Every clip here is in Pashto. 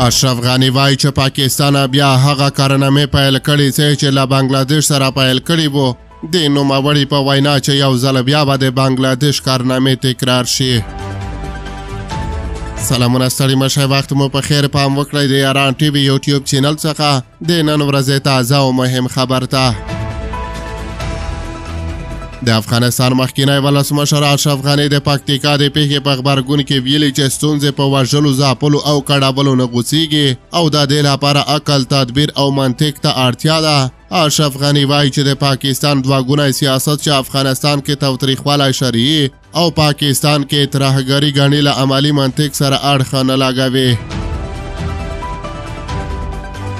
اشرف غنی وایي چې پاکستان بیا هغه کارنامې پیل کړي چې له بنگلاديش سره پیل کړي وو. د نوموړي په وینا چې یو ځل بیا به د بنگلاديش کارنامې تکرار شي. سلامونه ستړي مشه، وخت مو په خیر. پام وکړئ د یاران ټي وي یوټیوب چینل څخه د نن ورځې تازه او مهم خبر ته. د افغانستان مخکینی ولسمشر اشرف غنی د پکتیکا د پیښې په غبرګون کې ویلي چې ستونزې په وژلو، ځاپلو او کړاولو نه غوڅیږي او د دې لپاره عقل، تدبیر او منطق ته اړتیا ده. اشرف غنی وایي چې د پاکستان دوه سیاست چې افغانستان کې تاوتریخوالی شرعي او پاکستان کې ترهګري ګڼي له عملي منطق سره اړخ نه لګوي.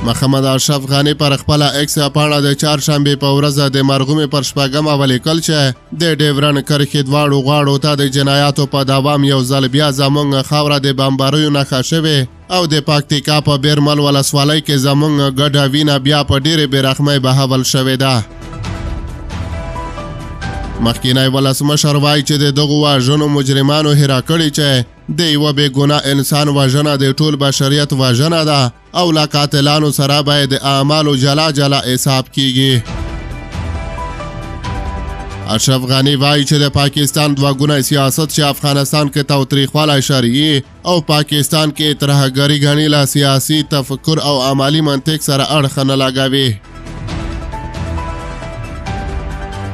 محمد اشرف غنی پر خپل ایکس پاڼه د چهارشنبې په ورځ د مرغومې پر شپږمه ولیکل چې د ډیورن کرښې دواړو غاړو ته د جنایاتو په دوام یو ځل بیا زموږ خاوره د بمباریو نښه شوې او د پکتیکا په بیرمل ولسوالۍ کې زموږ ګډه وینه بیا په ډېرې بېرحمۍ بهول شوې ده. مخکینی ولسمشر وایي چې د دغو وژنو مجرمانو هیره کړي چې د یوه بېګناه انسان وژنه د ټول بشریت وژنه ده او له قاتلانو سره باید د اعمالو جلا جلا حساب کیږي. اشرف غنی وایي چې د پاکستان دوه سیاست چې افغانستان کې تاوتریخوالی شرعي او پاکستان کې ترهګري ګڼي له سیاسي تفکر او عملي منطق سره اړخ نه لګوي.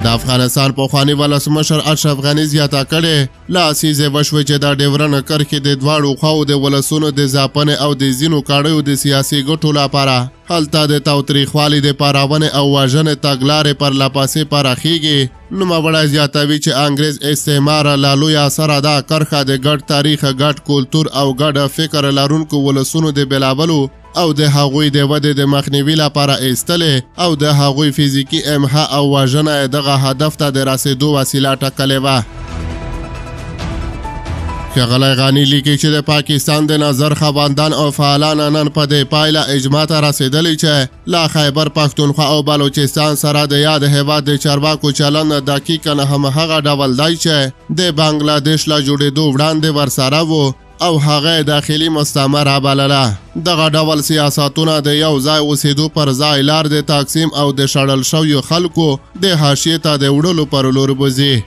د افغانستان پخواني ولسمشر اشرف غنی زیاته کړې لاسیزې وشوې چې د ډیورن کرښې د دواړو خواو د ولسونو د ځاپنې او د ځینو کاڼیو د سیاسي ګټو لپاره هلته د تاوتریخوالي د پارونې او وژنې تګلارې پرلهپسې پراخیږي. نوموړی زیاتوي چې انګریز استعمار له لویه سره دا کرښه د ګډ تاریخ، ګډ کلتور او ګډ فکر لرونکو ولسونو د بېلولو او د هغوی د ودې د مخنیوي لپاره ایستلې او د هغوی فزیکي امها او وژنه دغه هدف ته د رسېدو وسیله ټاکلې وه. ښاغلی غني لیکي چې د پاکستان د نظر خواندان او فعالان نن په دې پایله اجماع ته رسېدلي چې له خیبر پښتونخوا او بلوچستان سره د یاد هېواد د چارواکو چلند دقیقاً همهغه ډول دی چې د بنګلاديش له جوړېدو وړاندې ورسره و او هغه داخلي مستعمره بلله. دغه ډول سیاستونه د یو ځای اوسېدو پر ځای لار د تقسیم او د شړل شویو خلکو د حاشیې ته د وړلو پر لور بوځي.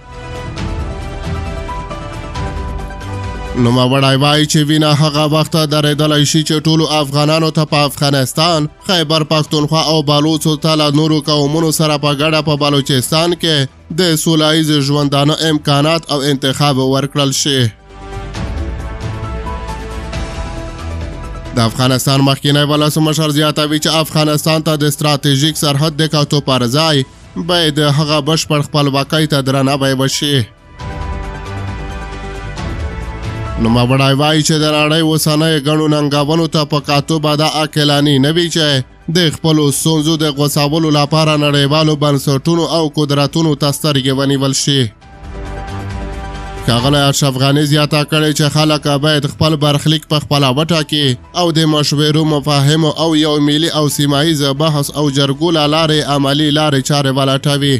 نوموړی وایي چې وینه هغه وخت درېدلی شي چې ټولو افغانانو ته په افغانستان، خیبر پښتونخوا او بلوڅو ته له نورو قومونو سره په ګډه په بلوچستان کې د سوله ییز ژوندانه امکانات او انتخاب ورکړل شي. د افغانستان مخکینی ولسمشر زیاتوي چې افغانستان ته د ستراتیژیک سرحد د کتو پر ځای باید هغه بشپړ خپلواکۍ ته درناوی وشي. نوموړی وایي چې د نړۍ اوسنیو ګڼو ننګونو ته په کتو به دا عاقلاني نه وي چې د خپلو ستونزو د غوڅولو لپاره نړیوالو بنسټونو او قدرتونو ته سترګې ونیول شي. ښاغلی اشرف غني زیاته کړې چې خلک باید خپل برخلیک په خپله وټاکي او د مشورو، مفاهیمو او یو ملي او سیمه ییز بحث او جرګو له لارې عملي لارې چارې ولټوي.